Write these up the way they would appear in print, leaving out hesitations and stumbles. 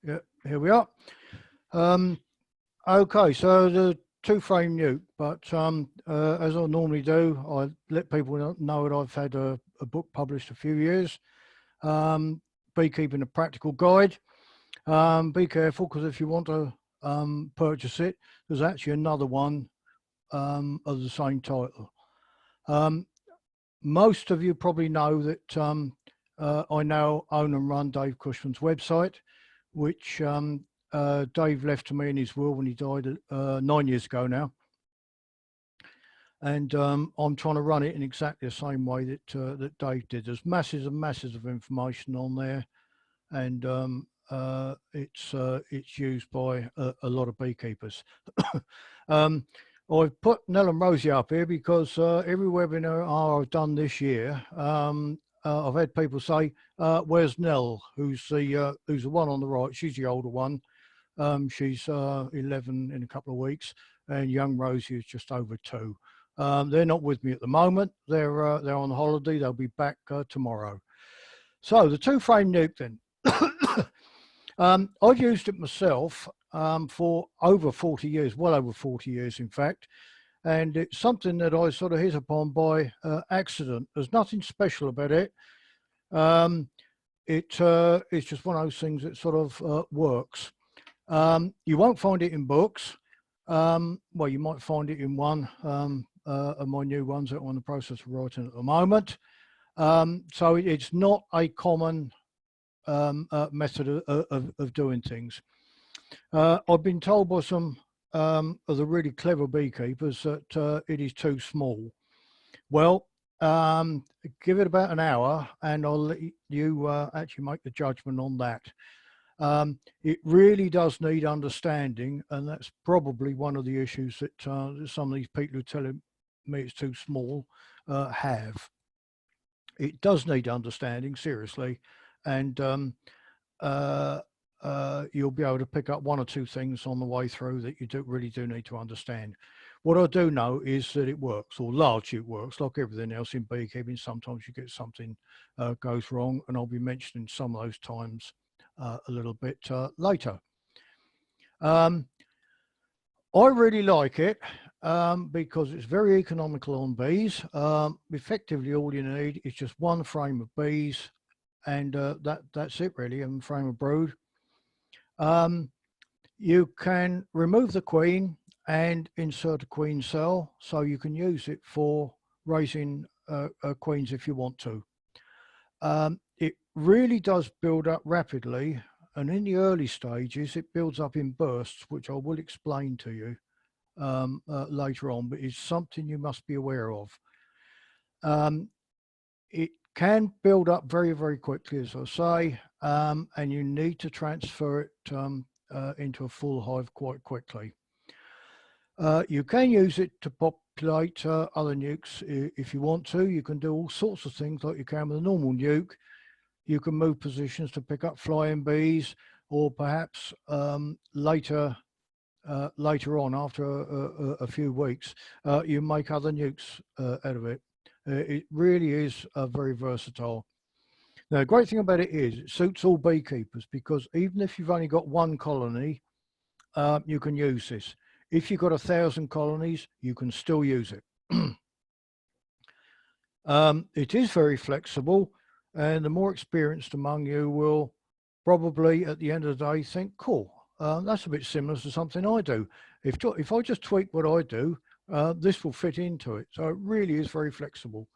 Yeah, here we are. Okay, so the two-frame nuke, but as I normally do, I let people know that I've had a book published a few years, Beekeeping a Practical Guide. Be careful, because if you want to purchase it, there's actually another one of the same title. Most of you probably know that I now own and run Dave Cushman's website, which Dave left to me in his will when he died 9 years ago now. And I'm trying to run it in exactly the same way that that Dave did. There's masses and masses of information on there, and it's used by a lot of beekeepers. I've put Nell and Rosie up here because every webinar I've done this year, I've had people say, "Where's Nell?" Who's the one on the right? She's the older one. She's 11 in a couple of weeks, and young Rosie is just over 2. They're not with me at the moment. They're on holiday. They'll be back tomorrow. So the two-frame nuke then. I've used it myself for over 40 years, well over 40 years, in fact. And it's something that I sort of hit upon by accident. There's nothing special about it. It's just one of those things that sort of works. You won't find it in books. Well, you might find it in one of my new ones that I'm in the process of writing at the moment. So it's not a common method of doing things. I've been told by some of the really clever beekeepers that it is too small. Well, give it about an hour and I'll let you actually make the judgment on that. It really does need understanding, and that's probably one of the issues that some of these people who are telling me it's too small have. It does need understanding, seriously, and you'll be able to pick up one or two things on the way through that you really do need to understand. What I do know is that it works, or largely it works. Like everything else in beekeeping, sometimes you get something goes wrong, and I'll be mentioning some of those times a little bit later. I really like it because it's very economical on bees. Effectively, all you need is just one frame of bees, and that's it really, and frame of brood. You can remove the queen and insert a queen cell, so you can use it for raising queens if you want to. It really does build up rapidly, and in the early stages it builds up in bursts, which I will explain to you later on, but it's something you must be aware of. It can build up very, very quickly, as I say, and you need to transfer it into a full hive quite quickly. You can use it to populate other nukes if you want to. You can do all sorts of things like you can with a normal nuke. You can move positions to pick up flying bees, or perhaps later on, after a few weeks, you make other nukes out of it. It really is very versatile. Now, the great thing about it is it suits all beekeepers, because even if you've only got one colony, you can use this. If you've got 1,000 colonies, you can still use it. It is very flexible, and the more experienced among you will probably at the end of the day think, cool, that's a bit similar to something I do. If I just tweak what I do, this will fit into it. So it really is very flexible.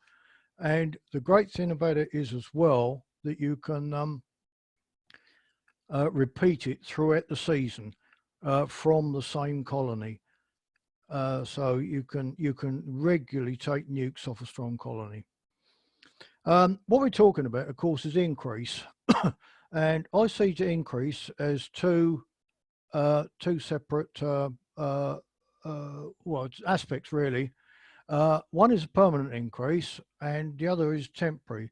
And the great thing about it is as well that you can repeat it throughout the season from the same colony. So you can regularly take nukes off a strong colony. What we're talking about, of course, is increase. And I see the increase as two separate aspects, really. One is a permanent increase and the other is temporary.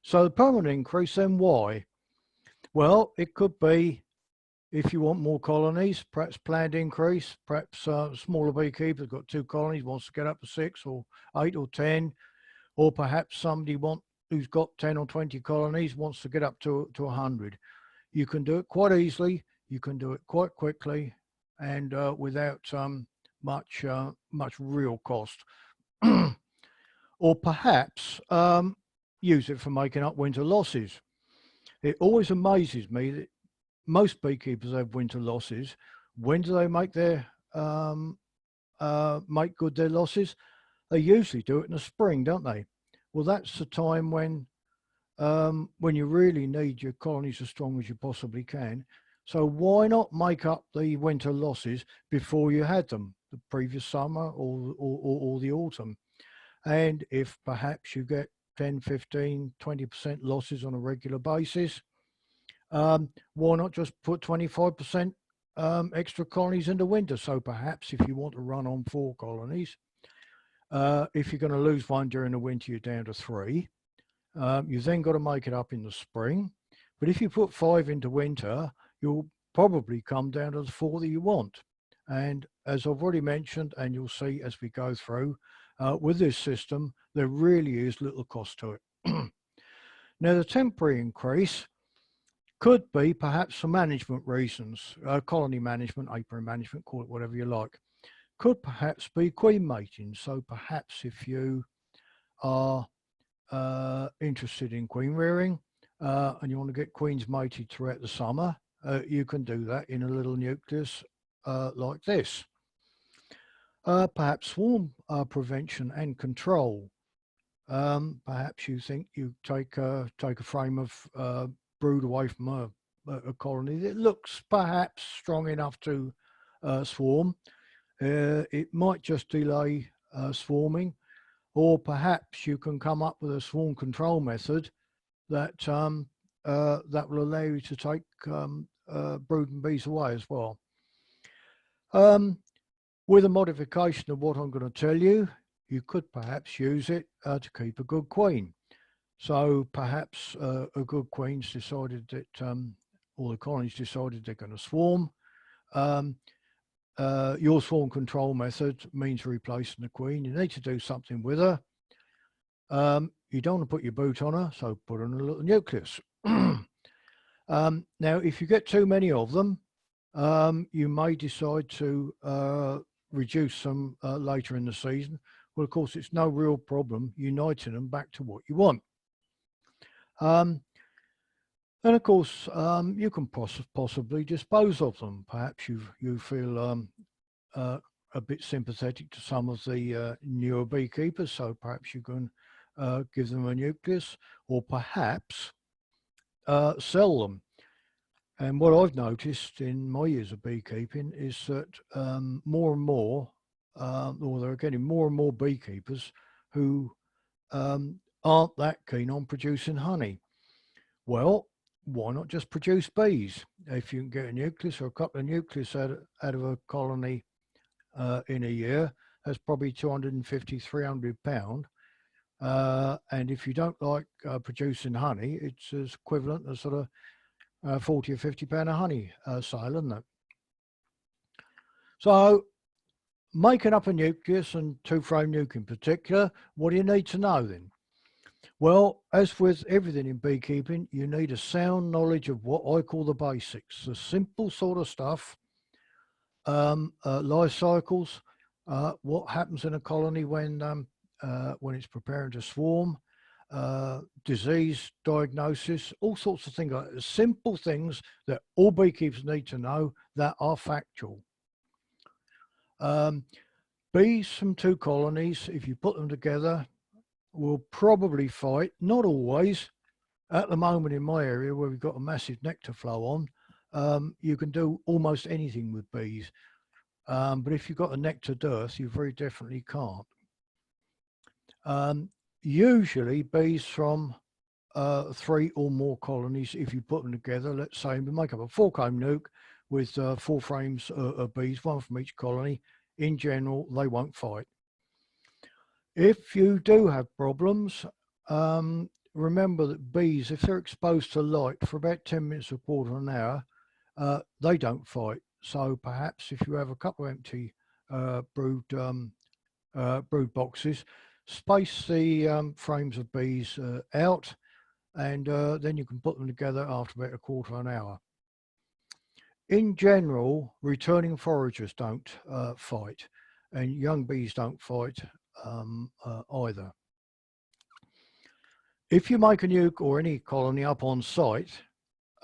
So the permanent increase, then why? Well, it could be if you want more colonies, perhaps planned increase, perhaps smaller beekeeper's got 2 colonies, wants to get up to 6 or 8 or 10, or perhaps somebody who's got 10 or 20 colonies wants to get up to 100. You can do it quite easily. you can do it quite quickly and without much real cost. Or perhaps use it for making up winter losses. It always amazes me that most beekeepers have winter losses. When do they make make good their losses? They usually do it in the spring, don't they? Well, that's the time when you really need your colonies as strong as you possibly can. So why not make up the winter losses before you had them, the previous summer or the autumn? And if perhaps you get 10, 15, 20% losses on a regular basis, why not just put 25% extra colonies in the winter? So perhaps if you want to run on 4 colonies, if you're going to lose one during the winter, you're down to 3. You've then got to make it up in the spring. But if you put 5 into winter, you'll probably come down to the 4 that you want. And as I've already mentioned, and you'll see as we go through, with this system, there really is little cost to it. Now, the temporary increase could be perhaps for management reasons, colony management, apiary management, call it whatever you like. Could perhaps be queen mating. So perhaps if you are interested in queen rearing and you want to get queens mated throughout the summer, you can do that in a little nucleus like this. Perhaps swarm prevention and control. Perhaps you think you take a frame of brood away from a colony that looks perhaps strong enough to swarm. It might just delay swarming, or perhaps you can come up with a swarm control method that that will allow you to take brooding bees away as well. With a modification of what I'm going to tell you, you could perhaps use it to keep a good queen. So perhaps a good queen's decided that, or the colony's decided they're going to swarm. Your swarm control method means replacing the queen. You need to do something with her. You don't want to put your boot on her, so put her in a little nucleus. Now, if you get too many of them, you may decide to reduce them later in the season. Well, of course, it's no real problem uniting them back to what you want. And of course, you can possibly dispose of them. Perhaps you feel a bit sympathetic to some of the newer beekeepers, so perhaps you can give them a nucleus, or perhaps sell them. And what I've noticed in my years of beekeeping is that more and more, or they're getting more and more beekeepers who aren't that keen on producing honey. Well, why not just produce bees? If you can get a nucleus or a couple of nucleus out of a colony in a year, that's probably 250, 300 pound. And if you don't like producing honey, it's as equivalent to sort of 40 or 50 pound of honey sale, isn't it? So making up a nucleus, and 2-frame nuke in particular, what do you need to know then? Well, as with everything in beekeeping, you need a sound knowledge of what I call the basics, the simple sort of stuff, life cycles, what happens in a colony when it's preparing to swarm, disease diagnosis, all sorts of things like that. Simple things that all beekeepers need to know that are factual. Bees from 2 colonies, if you put them together, will probably fight. Not always. At the moment in my area where we've got a massive nectar flow on, you can do almost anything with bees. But if you've got a nectar dearth, you very definitely can't. Usually bees from 3 or more colonies, if you put them together, let's say we make up a 4-comb nuke with 4 frames of bees, 1 from each colony, in general, they won't fight. If you do have problems, remember that bees, if they're exposed to light for about 10 minutes or a quarter of an hour, they don't fight. So perhaps if you have a couple of empty brood boxes, space the frames of bees out, and then you can put them together after about a quarter of an hour. In general, returning foragers don't fight, and young bees don't fight either. If you make a nuke or any colony up on site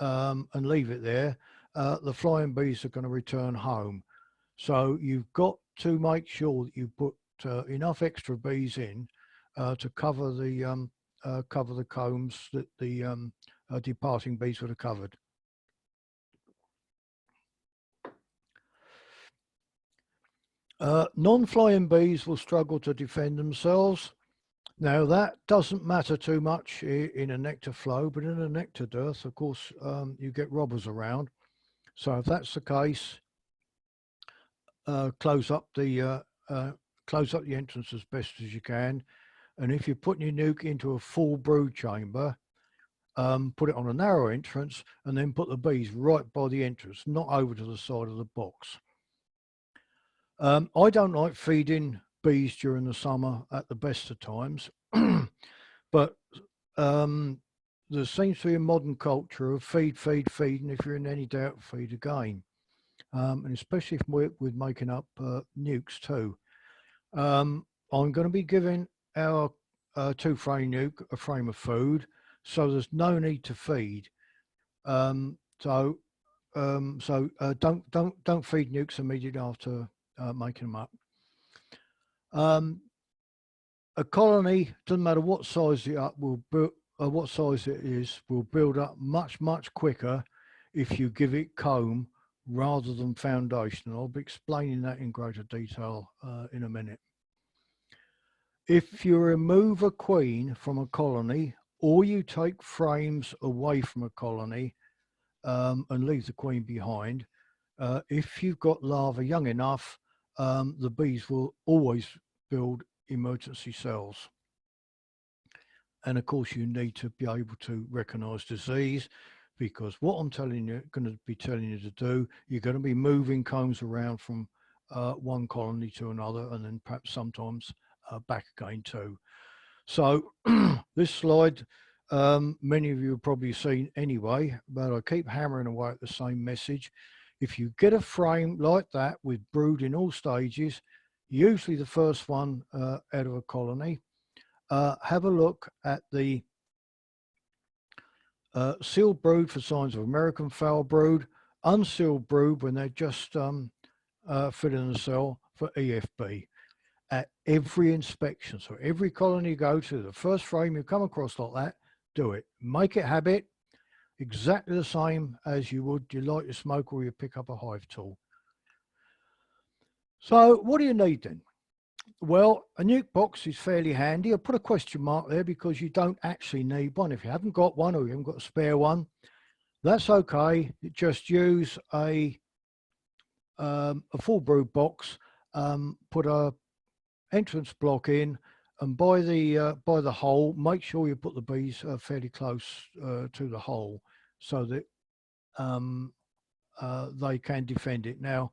and leave it there, the flying bees are going to return home. So you've got to make sure that you put enough extra bees in to cover the combs that the departing bees would have covered. Non-flying bees will struggle to defend themselves. Now that doesn't matter too much in a nectar flow, but in a nectar dearth, of course, you get robbers around. So if that's the case, close up the entrance as best as you can. And if you're putting your nuke into a full brood chamber, put it on a narrow entrance and then put the bees right by the entrance, not over to the side of the box. I don't like feeding bees during the summer at the best of times, but there seems to be a modern culture of feed, and if you're in any doubt, feed again. And especially if we're making up nukes too. I'm going to be giving our two-frame nuke a frame of food, so there's no need to feed. Don't feed nukes immediately after making them up. A colony, doesn't matter what size it up will build, what size it is, will build up much quicker if you give it comb rather than foundation. I'll be explaining that in greater detail in a minute. If you remove a queen from a colony, or you take frames away from a colony and leave the queen behind, if you've got larvae young enough, the bees will always build emergency cells. And of course, you need to be able to recognize disease, because what I'm going to be telling you to do, you're going to be moving combs around from one colony to another, and then perhaps sometimes back again too. So this slide, many of you have probably seen anyway, but I keep hammering away at the same message. If you get a frame like that with brood in all stages, usually the first one out of a colony, have a look at the sealed brood for signs of American foul brood, unsealed brood when they're just filling the cell for EFB. At every inspection, so every colony you go to, the first frame you come across like that, do it. Make it habit, exactly the same as you would you light your smoke or you pick up a hive tool. So what do you need then? Well, a nuke box is fairly handy. I'll put a question mark there because you don't actually need one. If you haven't got one or you haven't got a spare one, that's okay. Just use a full brood box, put a entrance block in, and by the hole, make sure you put the bees fairly close to the hole so that they can defend it. Now,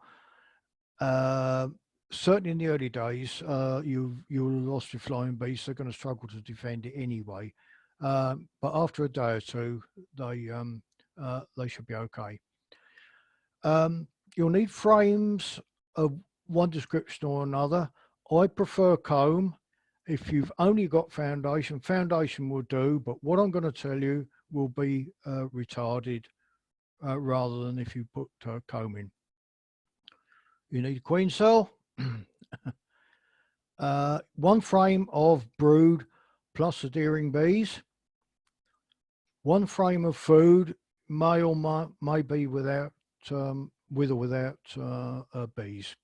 certainly in the early days, you'll have lost your flying bees. They're going to struggle to defend it anyway. But after a day or two, they should be okay. You'll need frames of one description or another. I prefer comb. If you've only got foundation, foundation will do, but what I'm going to tell you will be retarded rather than if you put comb in. You need a queen cell, one frame of brood plus adhering bees, one frame of food, may or may be without, with or without bees.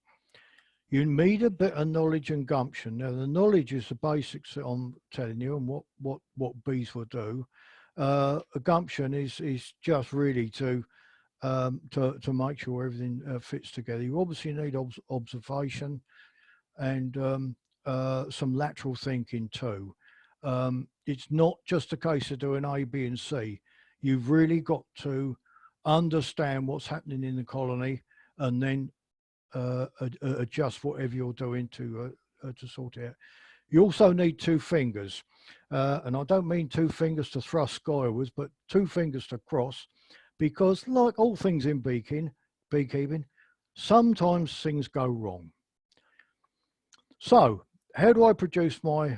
You need a bit of knowledge and gumption. Now, the knowledge is the basics that I'm telling you and what bees will do. Gumption is just really to make sure everything fits together. You obviously need observation and some lateral thinking too. It's not just a case of doing A, B, and C. You've really got to understand what's happening in the colony and then adjust whatever you're doing to sort it out. You also need two fingers, and I don't mean two fingers to thrust skywards, but two fingers to cross, because like all things in beaking, beekeeping, sometimes things go wrong. So how do I produce my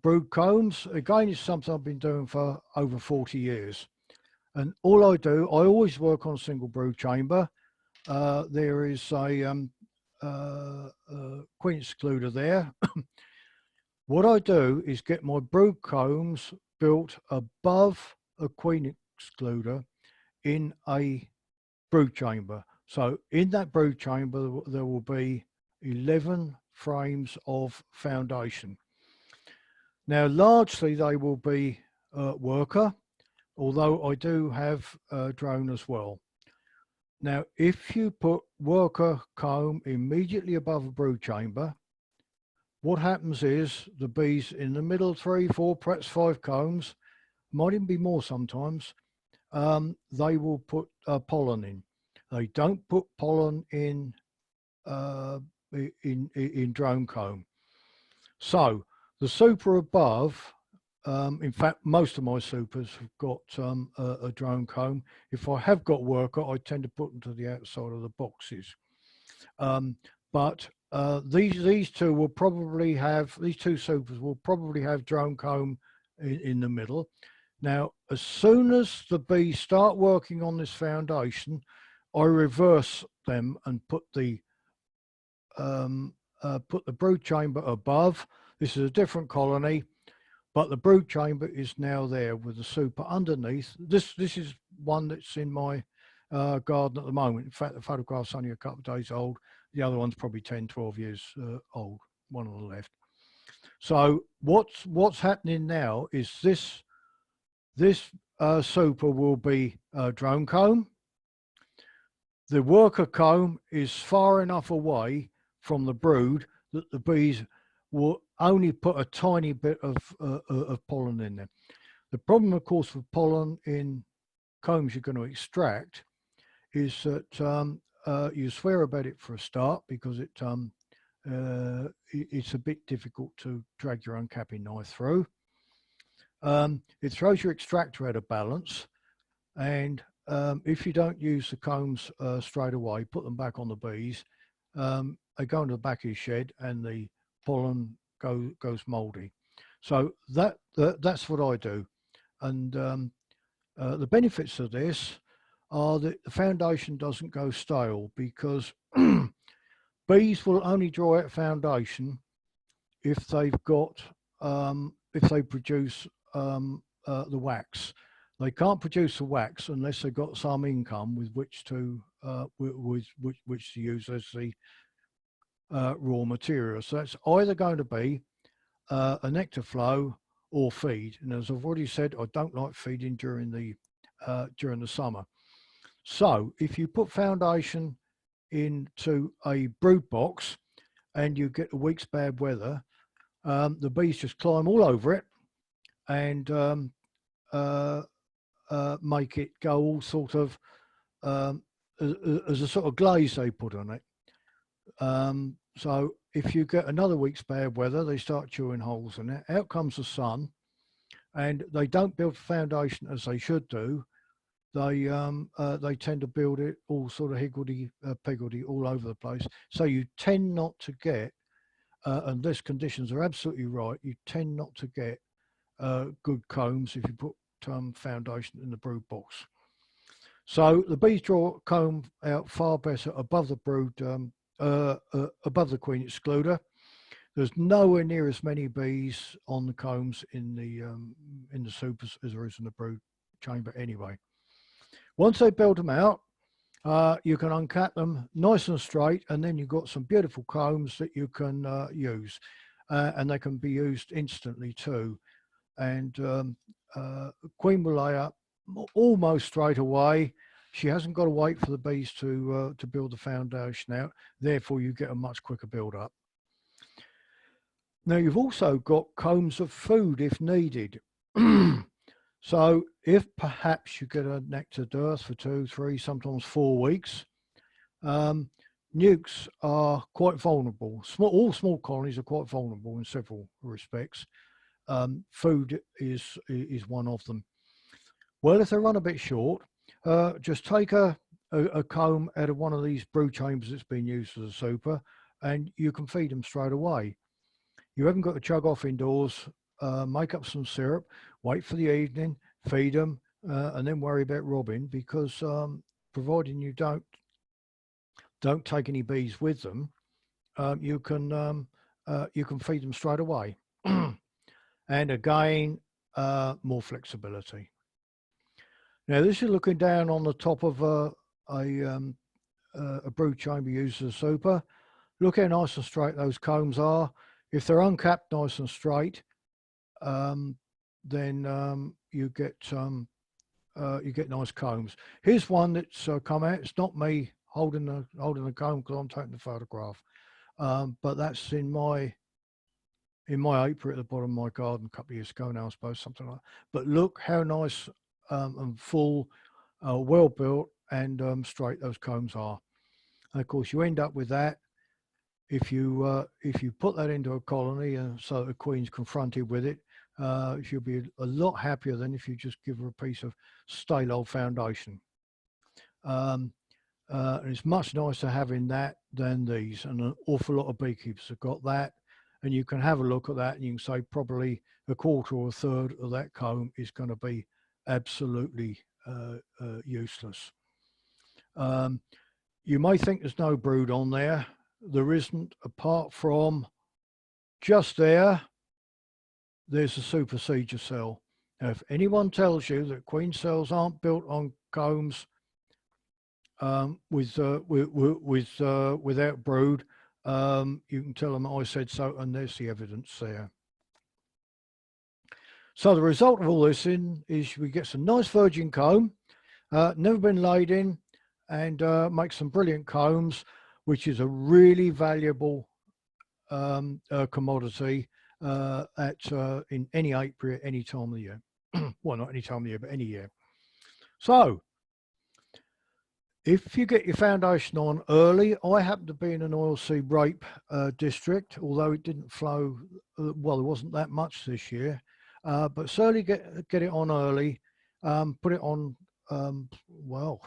brood combs? Again, it's something I've been doing for over 40 years. And all I do, I always work on a single brood chamber. There is a queen excluder there. What I do is get my brood combs built above a queen excluder in a brood chamber. So in that brood chamber, there will be 11 frames of foundation. Now, largely they will be worker, although I do have drone as well. Now, if you put worker comb immediately above a brood chamber, what happens is the bees in the middle 3, 4, perhaps 5 combs, might even be more sometimes, they will put pollen in. They don't put pollen in drone comb. So the super above, in fact, most of my supers have got a drone comb. If I have got worker, I tend to put them to the outside of the boxes. But these two will probably have, these two supers will probably have drone comb in the middle. Now, as soon as the bees start working on this foundation, I reverse them and put the brood chamber above. This is a different colony, but the brood chamber is now there with the super underneath. This is one that's in my garden at the moment. In fact, the photograph's only a couple of days old. The other one's probably 10, 12 years old, one on the left. So what's happening now is this super will be drone comb. The worker comb is far enough away from the brood that the bees will only put a tiny bit of pollen in there. The problem, of course, with pollen in combs you're going to extract is that you swear about it for a start, because it's a bit difficult to drag your uncapping knife through. It throws your extractor out of balance, and if you don't use the combs straight away, put them back on the bees, they go into the back of your shed and the pollen goes mouldy. So that's what I do. And the benefits of this are that the foundation doesn't go stale, because bees will only draw out foundation if they've got if they produce the wax. They can't produce the wax unless they've got some income with which to use as the raw material. So it's either going to be a nectar flow or feed. And as I've already said, I don't like feeding during the summer. So if you put foundation into a brood box and you get a week's bad weather, the bees just climb all over it and make it go all sort of as a sort of glaze they put on it. So if you get another week's bad weather, they start chewing holes in it. Out comes the sun, and they don't build a foundation as they should do. They tend to build it all sort of higgledy-piggledy all over the place. So you tend not to get, unless conditions are absolutely right, you tend not to get good combs if you put foundation in the brood box. So the bees draw comb out far better above the brood, above the queen excluder. There's nowhere near as many bees on the combs in the supers as there is in the brood chamber anyway. Once they build them out, you can uncap them nice and straight, and then you've got some beautiful combs that you can use, and they can be used instantly too. And queen will lay up almost straight away. She hasn't got to wait for the bees to build the foundation out. Therefore, you get a much quicker build up. Now, you've also got combs of food if needed. So if perhaps you get a nectar dearth for 2, 3, sometimes 4 weeks, nukes are quite vulnerable. All small colonies are quite vulnerable in several respects. Food is one of them. Well, if they run a bit short, just take a a comb out of one of these brew chambers that's been used as a super, and you can feed them straight away. You haven't got to chug off indoors, make up some syrup, wait for the evening, feed them, and then worry about robbing, because providing you don't take any bees with them, you can feed them straight away. And again, more flexibility. Now this is looking down on the top of a brood chamber used as a super. Look how nice and straight those combs are. If they're uncapped nice and straight, then you get nice combs. Here's one that's come out. It's not me holding the comb because I'm taking the photograph, but that's in my apiary at the bottom of my garden a couple of years ago now, I suppose, something like that. But look how nice and full, well built and straight those combs are. And of course, you end up with that if you put that into a colony, so the queen's confronted with it. She'll be a lot happier than if you just give her a piece of stale old foundation. And it's much nicer having that than these, and an awful lot of beekeepers have got that. And you can have a look at that and you can say probably a quarter or a third of that comb is going to be absolutely useless. You may think there's no brood on there. There isn't, apart from just there's a supersedure cell. Now, if anyone tells you that queen cells aren't built on combs without brood, you can tell them I said so, and there's the evidence there. So the result of all this is we get some nice virgin comb, never been laid in, and make some brilliant combs, which is a really valuable commodity in any apiary at any time of the year. Well, not any time of the year, but any year. So if you get your foundation on early, I happen to be in an oilseed rape district, although it didn't flow, well, there wasn't that much this year, but certainly get it on early, put it on, well,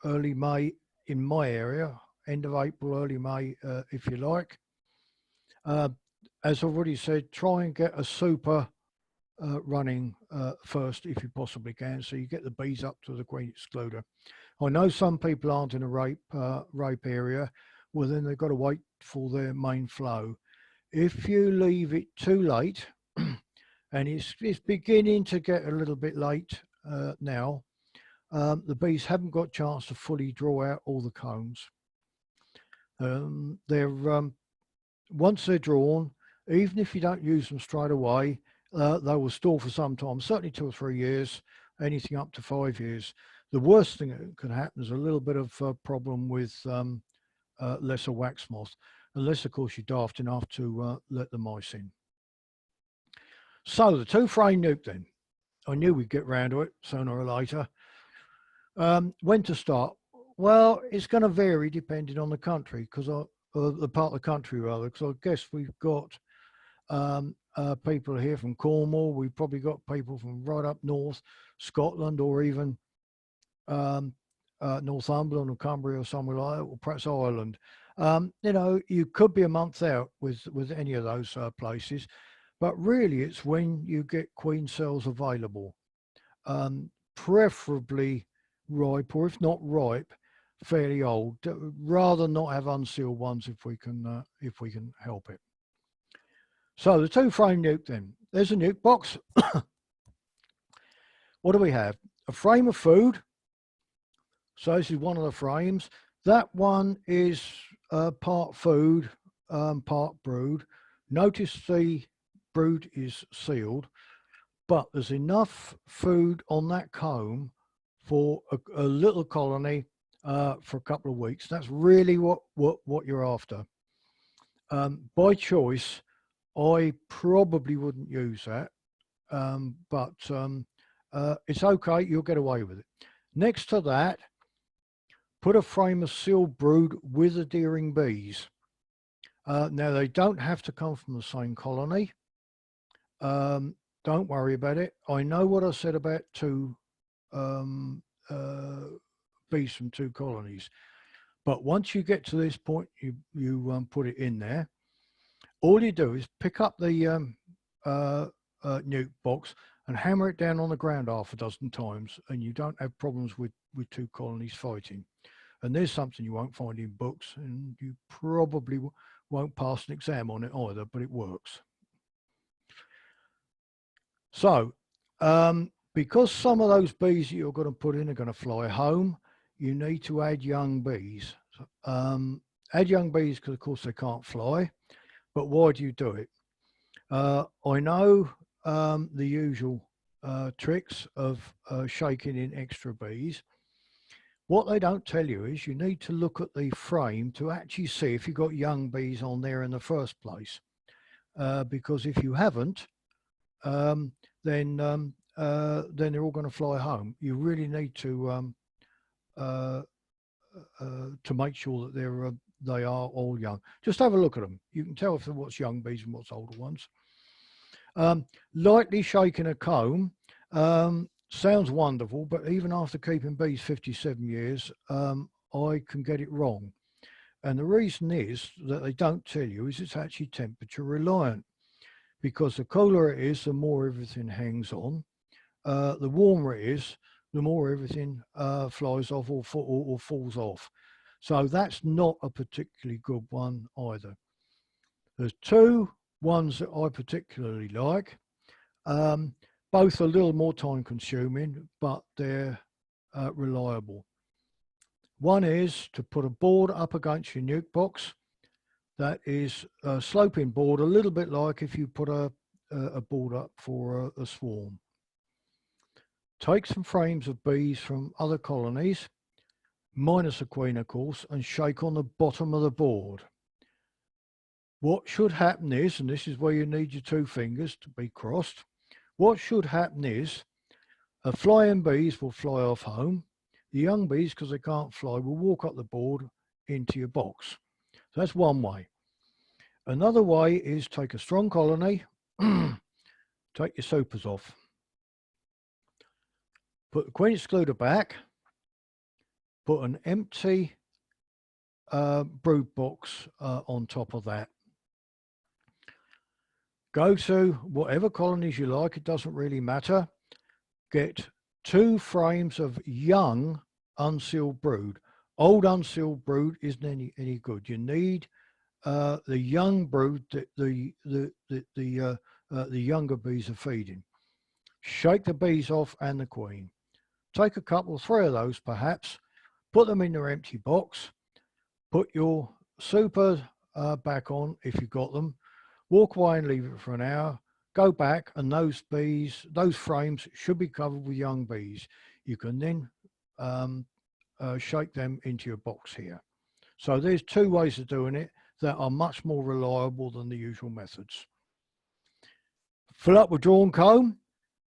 early May in my area, end of April, early May, if you like. As I've already said, try and get a super running first if you possibly can, so you get the bees up to the queen excluder. I know some people aren't in a rape area. Well, then they've got to wait for their main flow. If you leave it too late, and it's beginning to get a little bit late now, the bees haven't got a chance to fully draw out all the combs. Once they're drawn, even if you don't use them straight away, they will store for some time, certainly 2 or 3 years, anything up to 5 years. The worst thing that can happen is a little bit of problem with lesser wax moth, unless, of course, you're daft enough to let the mice in. So the 2-frame nuke then. I knew we'd get round to it sooner or later. When to start? Well, it's going to vary depending on the country, because the part of the country rather, because I guess we've got people here from Cornwall. We've probably got people from right up north, Scotland, or even Northumberland or Cumbria or somewhere like that, or perhaps Ireland. You know, you could be a month out with any of those places, but really it's when you get queen cells available, preferably ripe, or if not ripe, fairly old. Rather not have unsealed ones if we can help it. So the 2-frame nuke then. There's a nuke box. What do we have? A frame of food. So this is one of the frames. That one is part food, part brood. Notice the brood is sealed, but there's enough food on that comb for a little colony for a couple of weeks. That's really what you're after. By choice, I probably wouldn't use that, but it's okay, you'll get away with it. Next to that, put a frame of sealed brood with adhering bees. Now, they don't have to come from the same colony. Don't worry about it. I know what I said about 2 bees from 2 colonies. But once you get to this point, you put it in there. All you do is pick up the nuke box and hammer it down on the ground half a dozen times, and you don't have problems with 2 colonies fighting. And there's something you won't find in books, and you probably won't pass an exam on it either, but it works. So, because some of those bees that you're going to put in are going to fly home, you need to add young bees. Add young bees because, of course, they can't fly. But why do you do it? I know the usual tricks of shaking in extra bees. What they don't tell you is you need to look at the frame to actually see if you've got young bees on there in the first place. Because if you haven't, then they're all going to fly home. You really need to make sure that they are all young. Just have a look at them. You can tell if they're what's young bees and what's older ones. Lightly shaking a comb sounds wonderful, but even after keeping bees 57 years, I can get it wrong. And the reason is that they don't tell you is it's actually temperature reliant, because the cooler it is, the more everything hangs on. The warmer it is, the more everything flies off or falls off. So that's not a particularly good one either. There's 2 ones that I particularly like. Both a little more time consuming, but they're reliable. One is to put a board up against your nuke box. That is a sloping board, a little bit like if you put a board up for a swarm. Take some frames of bees from other colonies, minus a queen of course, and shake on the bottom of the board. What should happen is, and this is where you need your 2 fingers to be crossed, what should happen is flying bees will fly off home. The young bees, because they can't fly, will walk up the board into your box. So that's one way. Another way is take a strong colony, take your supers off, put the queen excluder back, put an empty brood box on top of that. Go to whatever colonies you like, it doesn't really matter. Get 2 frames of young unsealed brood. Old unsealed brood isn't any good. You need the young brood that the younger bees are feeding. Shake the bees off and the queen. Take a couple, 3 of those perhaps, put them in their empty box, put your super back on if you've got them, walk away and leave it for an hour, go back, and those frames should be covered with young bees. You can then shake them into your box here. So there's 2 ways of doing it that are much more reliable than the usual methods. Fill up with drawn comb.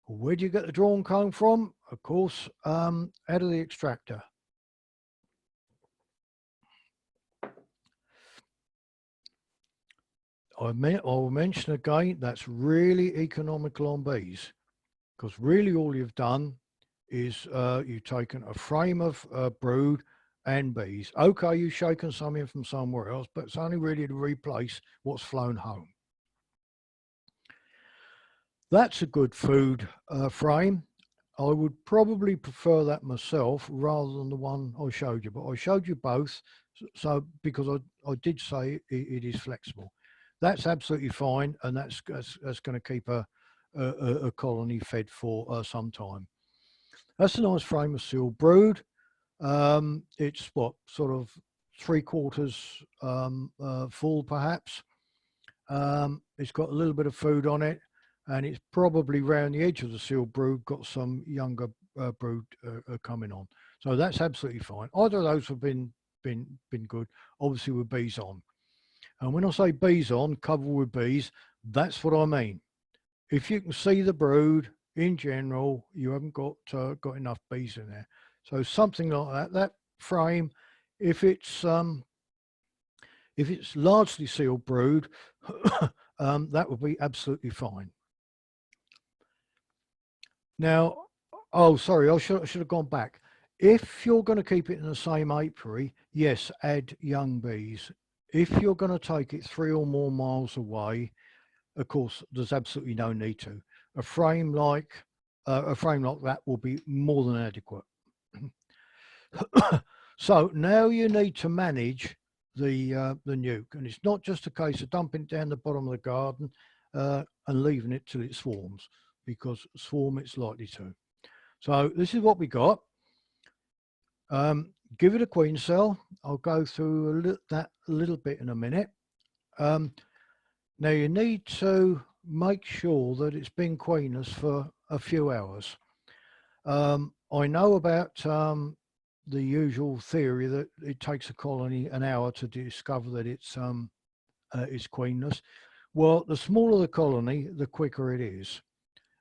Where do you get the drawn comb from? Of course, out of the extractor. I'll mention again, that's really economical on bees, because really all you've done is you've taken a frame of brood and bees. Okay, you've shaken some in from somewhere else, but it's only really to replace what's flown home. That's a good food frame. I would probably prefer that myself rather than the one I showed you, but I showed you both, so because I did say it is flexible. That's absolutely fine, and that's going to keep a colony fed for some time. That's a nice frame of sealed brood. It's what, sort of 3/4 full perhaps. It's got a little bit of food on it, and it's probably round the edge of the sealed brood got some younger brood coming on. So that's absolutely fine. Either of those have been good, obviously with bees on. And when I say bees on, covered with bees, that's what I mean. If you can see the brood, in general, you haven't got enough bees in there. So something like that frame, if it's largely sealed brood, that would be absolutely fine. Now, oh, sorry, I should have gone back. If you're going to keep it in the same apiary, yes, add young bees. If you're going to take it 3 or more miles away, of course, there's absolutely no need to. A frame like that will be more than adequate. So now you need to manage the nuke, and it's not just a case of dumping it down the bottom of the garden and leaving it till it swarms, because swarm it's likely to. So this is what we got. Give it a queen cell. I'll go through that a little bit in a minute. Now you need to make sure that it's been queenless for a few hours. I know about the usual theory that it takes a colony an hour to discover that it's queenless. Well, the smaller the colony, the quicker it is.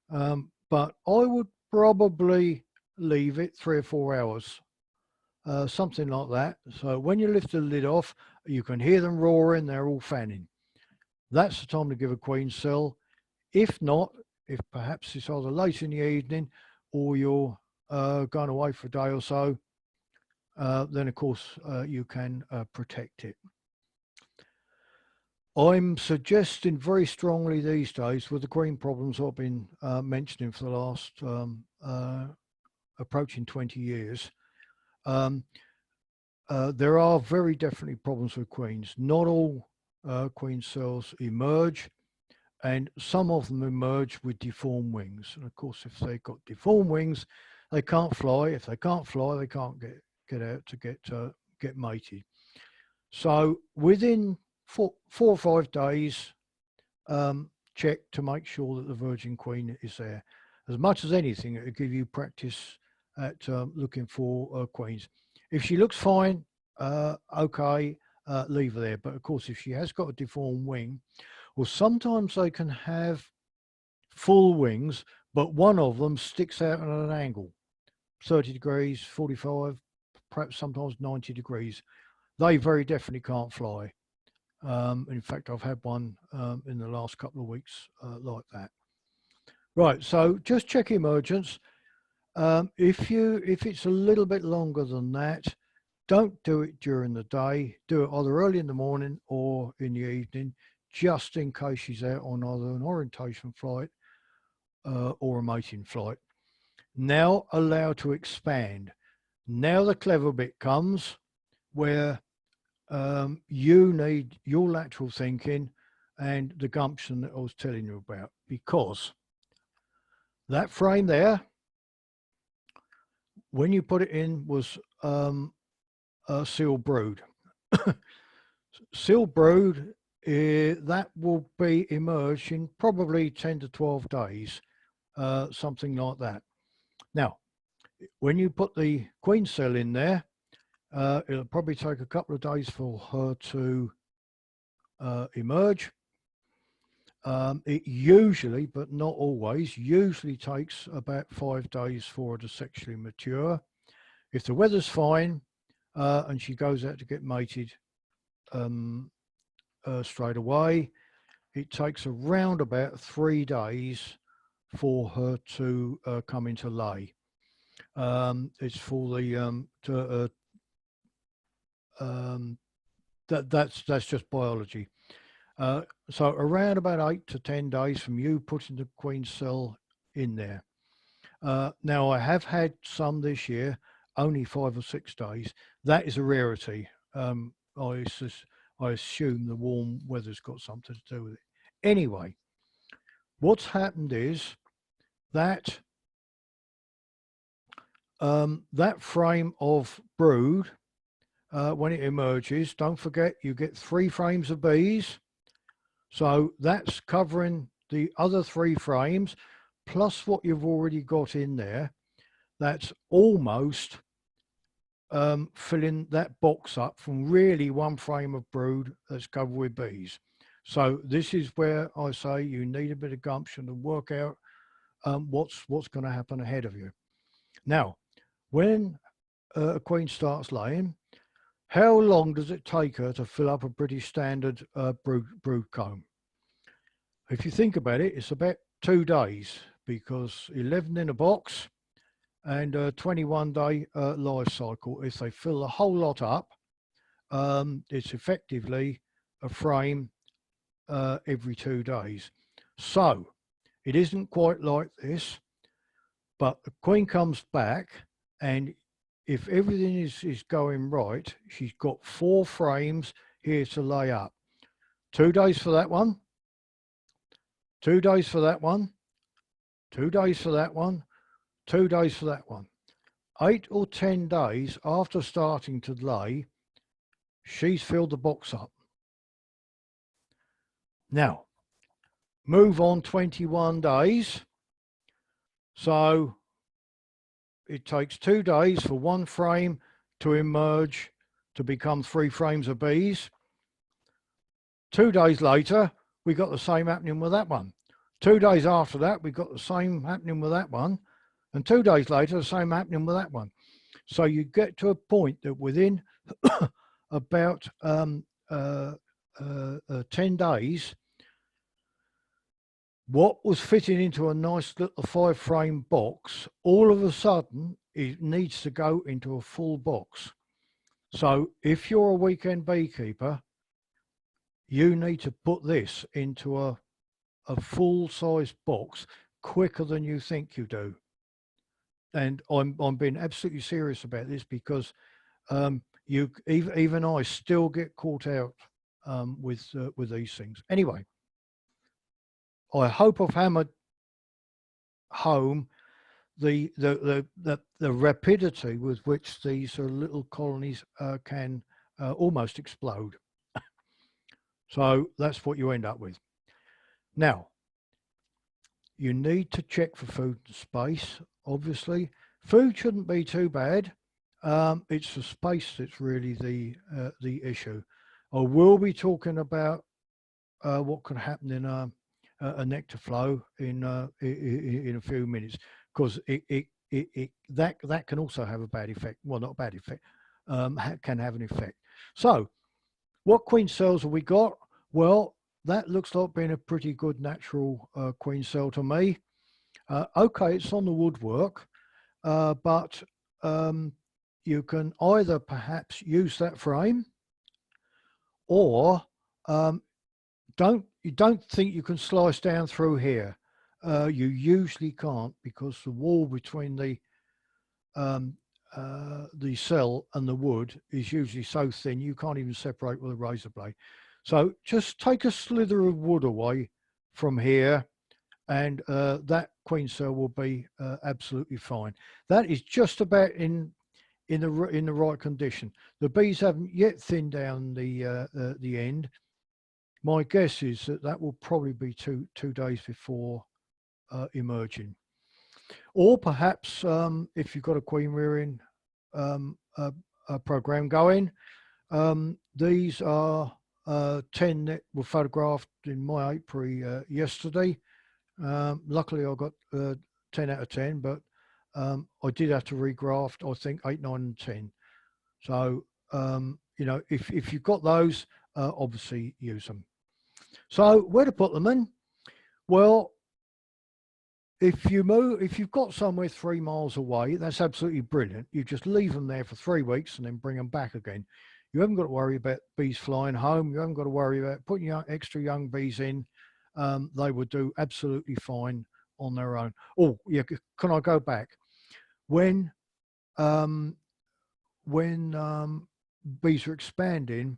But I would probably leave it 3 or 4 hours, something like that. So when you lift the lid off, you can hear them roaring, they're all fanning. That's the time to give a queen cell. If not, if perhaps it's either late in the evening or you're going away for a day or so, then of course you can protect it. I'm suggesting very strongly these days, with the queen problems I've been mentioning for the last approaching 20 years, there are very definitely problems with queens. Not all queen cells emerge, and some of them emerge with deformed wings. And of course, if they've got deformed wings, they can't fly. If they can't fly, they can't get out to get mated. So within 4 or 5 days, check to make sure that the virgin queen is there. As much as anything, it will give you practice at looking for queens. If she looks fine, okay, leave her there. But of course, if she has got a deformed wing, or sometimes they can have full wings, but one of them sticks out at an angle, 30 degrees, 45, perhaps sometimes 90 degrees. They very definitely can't fly. In fact, I've had one in the last couple of weeks like that. Right, so just check emergence. If it's a little bit longer than that, don't do it during the day. Do it either early in the morning or in the evening, just in case she's out on either an orientation flight or a mating flight. Now allow to expand. Now the clever bit comes where you need your lateral thinking and the gumption that I was telling you about, because that frame there, when you put it in, was a sealed brood. Sealed brood, that will be emerged in probably 10 to 12 days, something like that. Now, when you put the queen cell in there, it'll probably take a couple of days for her to emerge. It usually, but not always, usually takes about 5 days for her to sexually mature. If the weather's fine and she goes out to get mated straight away, it takes around about 3 days for her to come into lay. It's for the that's just biology. So around about 8 to 10 days from you putting the queen cell in there. Now I have had some this year, only 5 or 6 days. That is a rarity. I assume the warm weather's got something to do with it. Anyway, what's happened is that that frame of brood, when it emerges, don't forget you get 3 frames of bees. So that's covering the other 3 frames, plus what you've already got in there. That's almost filling that box up from really 1 frame of brood that's covered with bees. So this is where I say you need a bit of gumption to work out what's going to happen ahead of you. Now, when a queen starts laying, how long does it take her to fill up a British standard brood comb? If you think about it, it's about 2 days, because 11 in a box and a 21-day life cycle. If they fill the whole lot up, it's effectively a frame every 2 days. So it isn't quite like this, but the queen comes back, and if everything is going right, she's got 4 frames here to lay up. 2 days for that one, 2 days for that one, 2 days for that one, 2 days for that one. 8 or 10 days after starting to lay, she's filled the box up. Now, move on 21 days. So it takes 2 days for 1 frame to emerge to become 3 frames of bees. 2 days later, we got the same happening with that one. 2 days after that, we got the same happening with that one. And 2 days later, the same happening with that one. So you get to a point that within about 10 days, what was fitting into a nice little 5-frame box, all of a sudden, it needs to go into a full box. So if you're a weekend beekeeper, you need to put this into a full-size box quicker than you think you do. And I'm being absolutely serious about this, because even I still get caught out with these things. Anyway, I hope I've hammered home the rapidity with which these little colonies can almost explode. So that's what you end up with. Now, you need to check for food and space. Obviously, food shouldn't be too bad. It's the space that's really the issue. I will be talking about what could happen in a nectar flow in a few minutes, because that can also have a bad effect. Well, not a bad effect, can have an effect. So, what queen cells have we got? Well, that looks like being a pretty good natural queen cell to me. Okay, it's on the woodwork, but you can either perhaps use that frame, or you don't think you can slice down through here. You usually can't, because the wall between the cell and the wood is usually so thin you can't even separate with a razor blade. So just take a slither of wood away from here, and that queen cell will be absolutely fine. That is just about in the right condition. The bees haven't yet thinned down the end. My guess is that will probably be two days before emerging. Or perhaps if you've got a queen rearing program going, these are 10 that were photographed in my apiary yesterday. Luckily I got 10 out of 10, but I did have to regraft, I think 8, 9 and 10. So you know, if you've got those, obviously use them. So where to put them in? Well, if you've got somewhere 3 miles away, that's absolutely brilliant. You just leave them there for 3 weeks and then bring them back again. You haven't got to worry about bees flying home. You haven't got to worry about putting extra young bees in. They would do absolutely fine on their own. Oh, yeah, can I go back? When bees are expanding,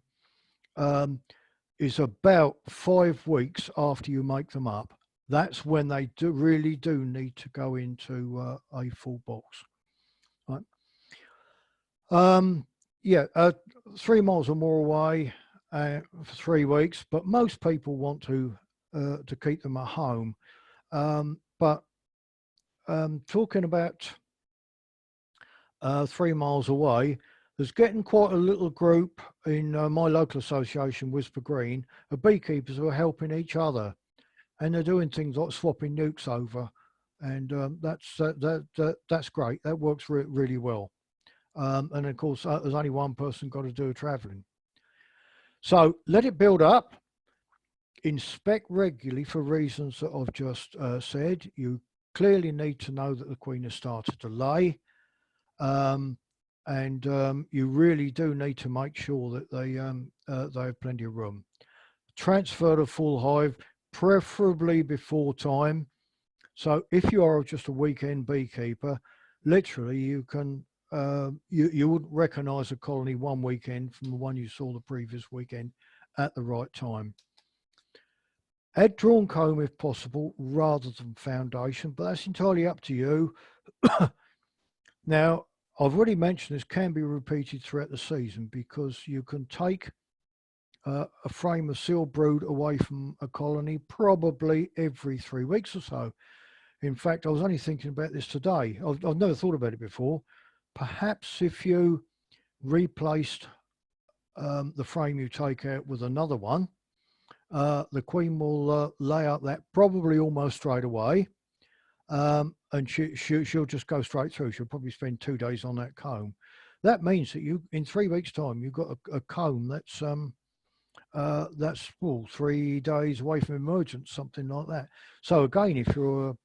is about 5 weeks after you make them up. That's when they really do need to go into a full box. Right. Yeah, 3 miles or more away for 3 weeks, but most people want to keep them at home. But talking about 3 miles away, there's getting quite a little group in my local association, Whisper Green, of beekeepers who are helping each other, and they're doing things like swapping nukes over, and that's great. That works really well. And of course, there's only one person got to do traveling. So let it build up. Inspect regularly for reasons that I've just said. You clearly need to know that the queen has started to lay. You really do need to make sure that they have plenty of room. Transfer to full hive, preferably before time. So if you are just a weekend beekeeper, literally you can you would recognise a colony one weekend from the one you saw the previous weekend at the right time. Add drawn comb if possible rather than foundation, but that's entirely up to you. Now, I've already mentioned this can be repeated throughout the season because you can take a frame of sealed brood away from a colony probably every 3 weeks or so. In fact, I was only thinking about this today. I've never thought about it before. Perhaps if you replaced the frame you take out with another one, the queen will lay up that probably almost straight away. And she'll just go straight through. She'll probably spend 2 days on that comb. That means that you, in 3 weeks' time, you've got a comb that's 3 days away from emergence, something like that. So again, if you're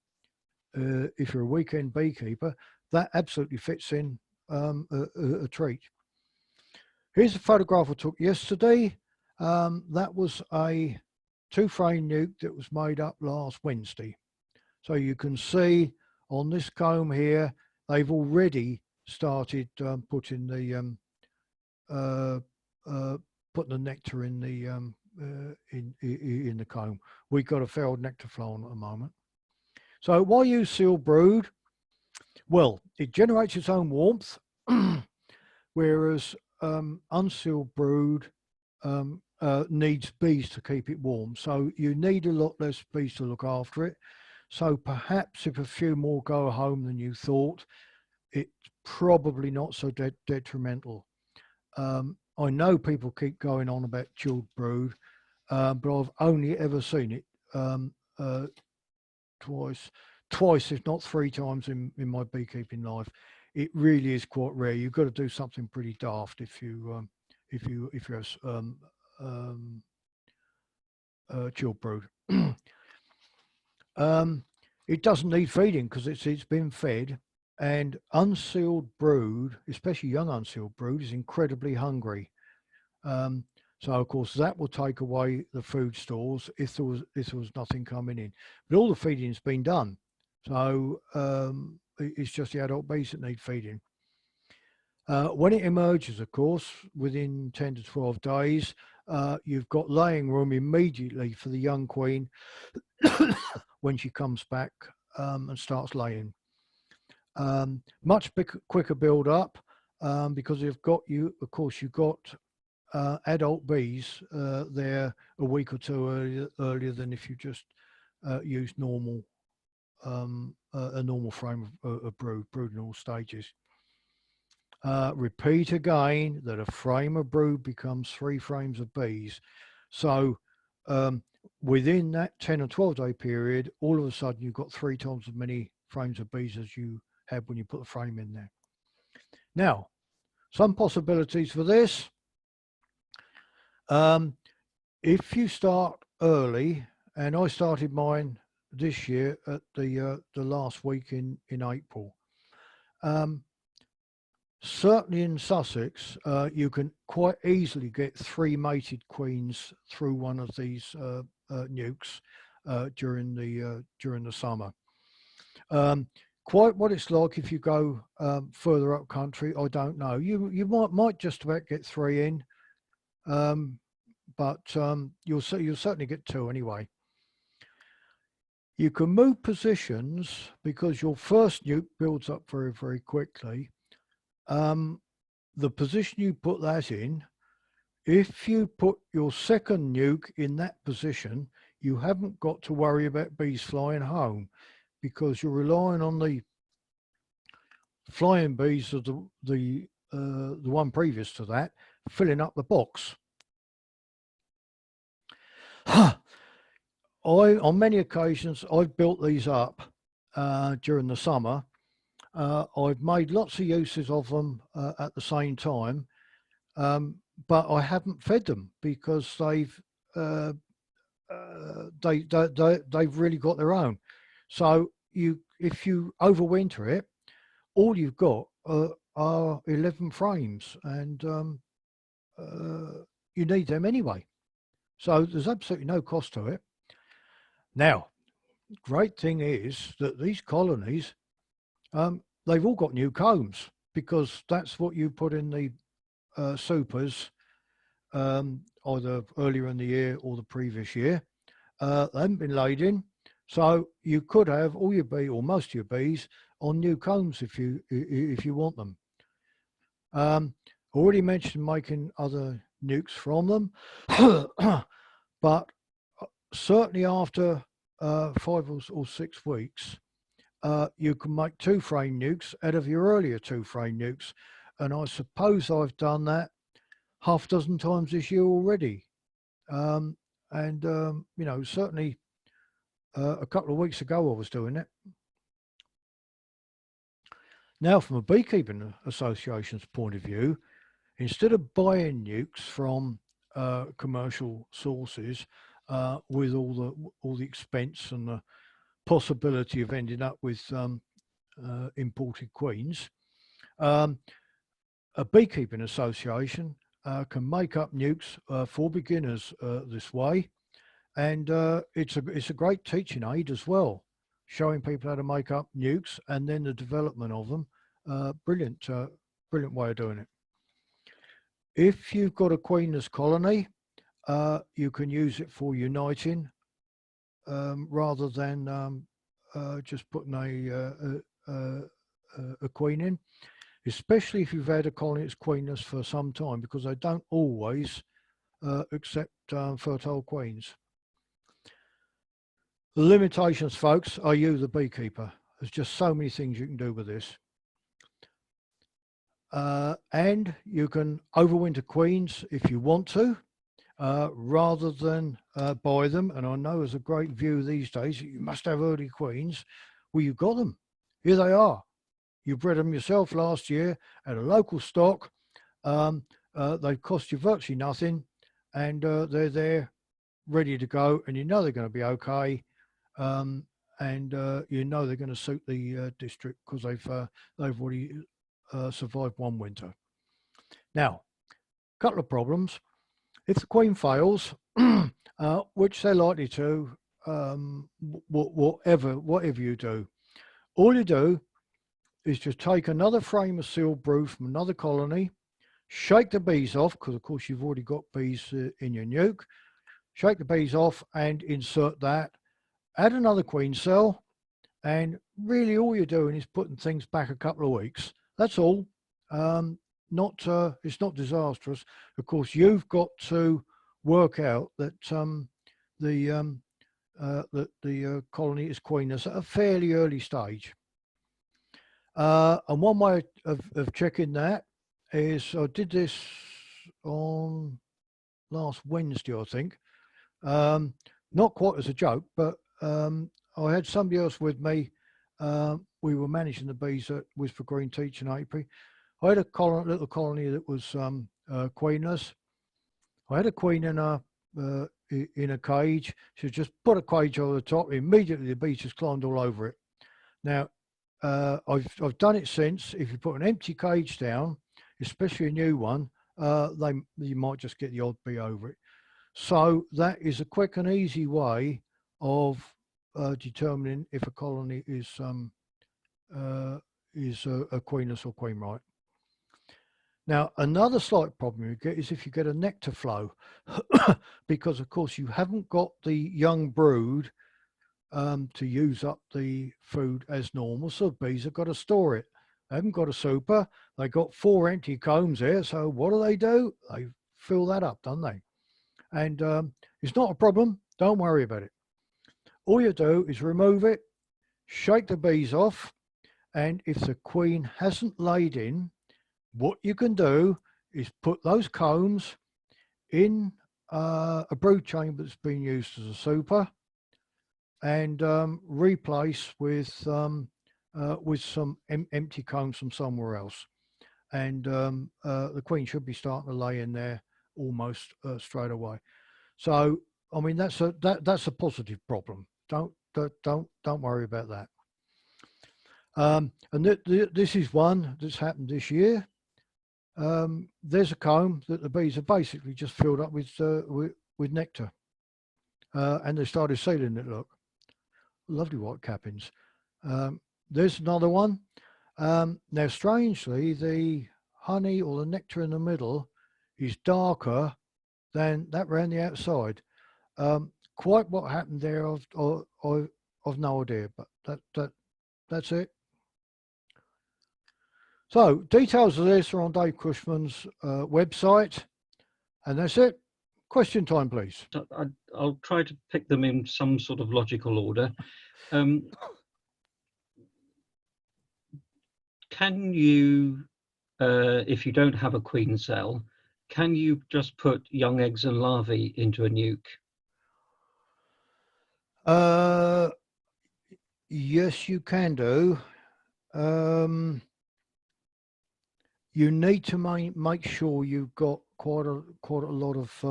a weekend beekeeper, that absolutely fits in a treat. Here's a photograph I took yesterday. That was a 2-frame nuke that was made up last Wednesday. So you can see on this comb here, they've already started putting the nectar in the comb. We've got a failed nectar flow on at the moment. So why use sealed brood? Well, it generates its own warmth, whereas unsealed brood needs bees to keep it warm. So you need a lot less bees to look after it. So perhaps if a few more go home than you thought, it's probably not so detrimental. I know people keep going on about chilled brood, but I've only ever seen it twice, if not 3 times in my beekeeping life. It really is quite rare. You've got to do something pretty daft if you have chilled brood. It doesn't need feeding because it's been fed, and unsealed brood, especially young unsealed brood, is incredibly hungry. So of course that will take away the food stores if there was nothing coming in. But all the feeding's been done, so it's just the adult bees that need feeding. When it emerges, of course, within 10 to 12 days, you've got laying room immediately for the young queen when she comes back and starts laying. Much quicker build up because you've got adult bees there a week or 2 earlier than if you just use normal a normal frame of brood in all stages. Repeat again that a frame of brood becomes 3 frames of bees. So within that 10 or 12 day period, all of a sudden you've got 3 times as many frames of bees as you had when you put the frame in there. Now, some possibilities for this. If you start early, and I started mine this year at the last week in April. Certainly in Sussex, you can quite easily get 3 mated queens through one of these nukes during the summer. Quite what it's like if you go further up country, I don't know. You might just about get 3 in, but you'll certainly get 2 anyway. You can move positions because your first nuke builds up very, very quickly. The position you put that in, if you put your second nuke in that position, you haven't got to worry about bees flying home because you're relying on the flying bees of the one previous to that filling up the box. On many occasions, I've built these up during the summer. I've made lots of uses of them at the same time, but I haven't fed them because they've really got their own. So you if you overwinter it, all you've got are 11 frames, and you need them anyway. So there's absolutely no cost to it. Now, great thing is that these colonies, they've all got new combs, because that's what you put in the supers, either earlier in the year or the previous year. They haven't been laid in, so you could have all your bee or most of your bees on new combs if you want them. Already mentioned making other nukes from them, but certainly after 5 or 6 weeks, you can make 2-frame nukes out of your earlier 2-frame nukes, and I suppose I've done that half a dozen times this year already. You know, certainly a couple of weeks ago I was doing it. Now, from a beekeeping association's point of view, instead of buying nukes from commercial sources with all the expense and the possibility of ending up with imported queens, a beekeeping association can make up nukes for beginners this way, and it's a great teaching aid as well, showing people how to make up nukes and then the development of them. Brilliant way of doing it. If you've got a queenless colony, you can use it for uniting rather than just putting a queen in, especially if you've had a colony that's queenless for some time, because they don't always accept fertile queens. The limitations, folks, are you, the beekeeper. There's just so many things you can do with this. And you can overwinter queens if you want to, rather than buy them. And I know there's a great view these days that you must have early queens. Well, you've got them. Here they are. You bred them yourself last year at a local stock. They cost you virtually nothing, and they're there ready to go, and you know they're going to be okay. And you know they're going to suit the district, because they've already survived one winter. Now, a couple of problems. If the queen fails, which they're likely to, whatever you do, all you do is just take another frame of sealed brood from another colony, shake the bees off, because of course you've already got bees in your nuke, shake the bees off and insert that, add another queen cell, and really all you're doing is putting things back a couple of weeks. That's all. It's not disastrous. Of course, you've got to work out that the colony is queenless at a fairly early stage. And one way of checking that is, I did this on last Wednesday, I think. Not quite as a joke, but I had somebody else with me. We were managing the bees at Whisper Green Teach in April. I had a little colony that was queenless. I had a queen in a cage. She just put a cage over the top. Immediately the bees just climbed all over it. Now, I've done it since. If you put an empty cage down, especially a new one, you might just get the odd bee over it. So that is a quick and easy way of determining if a colony is a queenless or queen right. Now, another slight problem you get is if you get a nectar flow, because of course you haven't got the young brood to use up the food as normal, so bees have got to store it. They haven't got a super. They got 4 empty combs here, so what do? They fill that up, don't they? And it's not a problem. Don't worry about it. All you do is remove it, shake the bees off, and if the queen hasn't laid in, what you can do is put those combs in a brood chamber that's been used as a super, and replace with some empty combs from somewhere else, and the queen should be starting to lay in there almost straight away. So I mean that's a positive problem. Don't worry about that. And this is one that's happened this year. There's a comb that the bees are basically just filled up with nectar, and they started sealing it. Look, lovely white cappings. There's another one. Now, strangely, the honey or the nectar in the middle is darker than that round the outside. Quite what happened there, I've no idea, but that's it. So details of this are on Dave Cushman's website, and that's it. Question time, please. I'll try to pick them in some sort of logical order. Can you, if you don't have a queen cell, can you just put young eggs and larvae into a nuke? Yes, you can do. You need to make sure you've got quite a lot of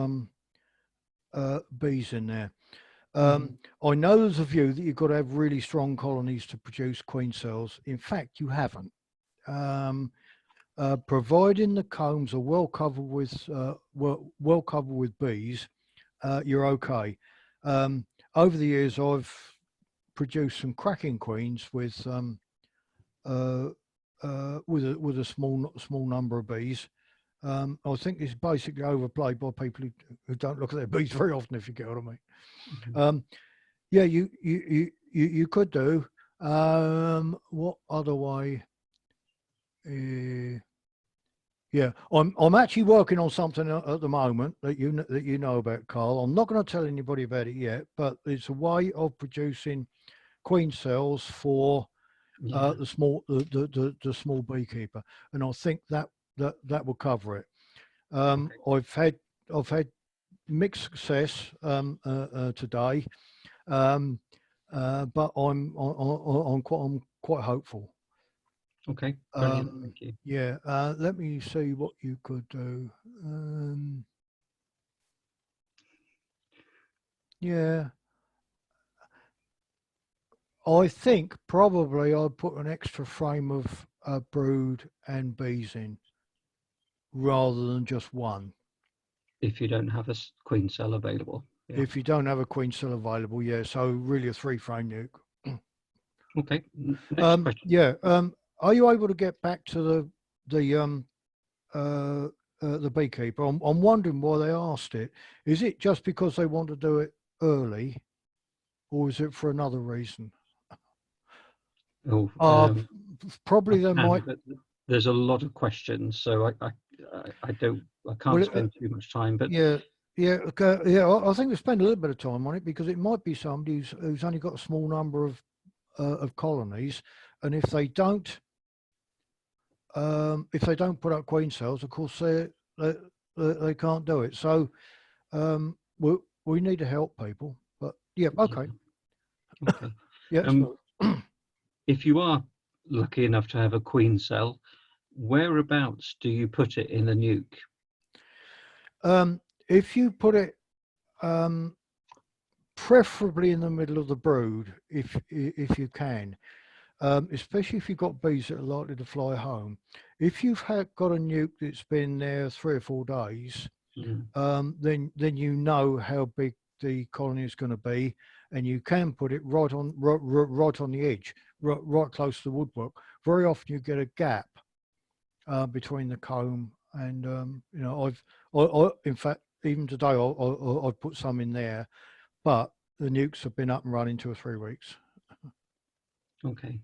bees in there. I know there's a view that you've got to have really strong colonies to produce queen cells. In fact, you haven't. Providing the combs are well covered with bees, you're okay. Over the years, I've produced some cracking queens with a small number of bees. I think it's basically overplayed by people who don't look at their bees very often, if you get what I mean. Yeah, you could do. What other way? Yeah, I'm actually working on something at the moment that you know about, Carl. I'm not going to tell anybody about it yet, but it's a way of producing queen cells for the small beekeeper, and I think that will cover it. I've had mixed success today, but I'm quite hopeful. Okay, brilliant. Thank you. Yeah, let me see what you could do. Yeah, I think probably I'd put an extra frame of brood and bees in rather than just one. If you don't have a queen cell available. Yeah. If you don't have a queen cell available, yeah. So really a 3-frame nuke. Okay. Next question. Yeah. Are you able to get back to the beekeeper? I'm wondering why they asked it. Is it just because they want to do it early, or is it for another reason? Oh, probably they might. But there's a lot of questions, so I can't spend too much time. But yeah. I think we spend a little bit of time on it because it might be somebody who's only got a small number of colonies, and if they don't put up queen cells, of course they can't do it. So we need to help people. But yeah, okay. Okay. Yeah. If you are lucky enough to have a queen cell, whereabouts do you put it in the nuke? If you put it preferably in the middle of the brood, if you can, especially if you've got bees that are likely to fly home. If you've got a nuke that's been there 3 or 4 days, then you know how big the colony is going to be, and you can put it right on the edge, right close to the woodwork. Very often you get a gap between the comb and you know, I in fact even today I've put some in there, but the nukes have been up and running 2 or 3 weeks. Okay.